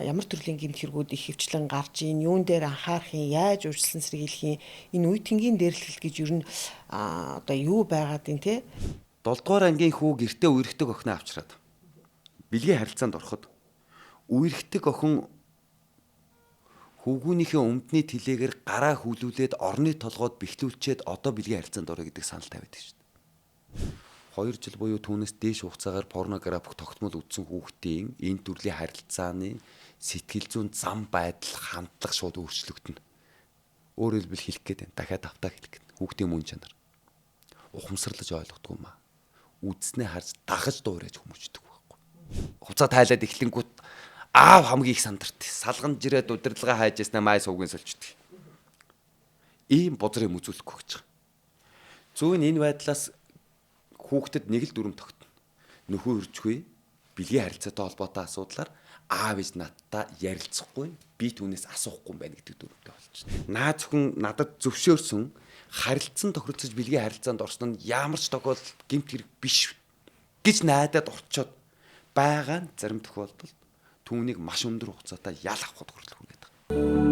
ямар төрлийн гэмт хэрэгүүд их хөвчлэн гарч ийн, юун дээр анхаарах юм, яаж урьдчилан сэргийлэх юм, энэ үе тэнгийн дээрлэл гэж ер нь одоо юу байгаад юм те? 7 дугаар ангийн хүү гэртээ үерхдэг охиноо авчраад бэлгийн харилцаанд ороход үерхдэг охин хүүгүүнийхээ өмдний тэлээгээр гараа хүлүүлээд орны толгойд бэхлүүлчээд одоо бэлгийн харилцаанд орё гэдэг санал тавиад шүү дээ. 2 жил буюу түүнээс дээш хугацаагаар порнографик тогтмол үзсэн хүүхдийн энэ төрлийн харилцааны сэтгэл зүйн зам байдал хандлага шууд өөрчлөгдөнө. Өөрөөр хэлбэл хэлэх гээд байна. Дахиад автаа хэлэх гээд. Хүүхдийн мөн чанар ухамсарлаж ойлгохгүй маа. Үдснээ харж дагаж дуурайж хүмүүждэг байхгүй. Хуцаа тайлаад эхлэнгүүт аав хамгийн их сандарт. Салган жирээд удирдлага хайж яснаа май суугийн сольчдөг. Ийм бузар юм үзүүлэхгүй гэж байгаа. Зүүн энэ байдлаас хүүхдэд нэг л дүрм тогтно. Нөхөө өржгүй, бэлгийн харилцаатай холбоотой асуудлаар аав ээж надтай ярилцахгүй, би түүнээс асуухгүй юм байна гэдэг дүрмтэй болчихно. Наа зөвхөн надад зөвшөөрсөн харилцан тохиролцож бэлгийн харилцаанд орсон нь ямар ч тохиолдолд гэмт хэрэг биш гэж найдаад орчоод байгаа нь зарим тохиолдолд түүнийг маш өндөр хугацаатай ял авахд хүрэх гээд байгаа.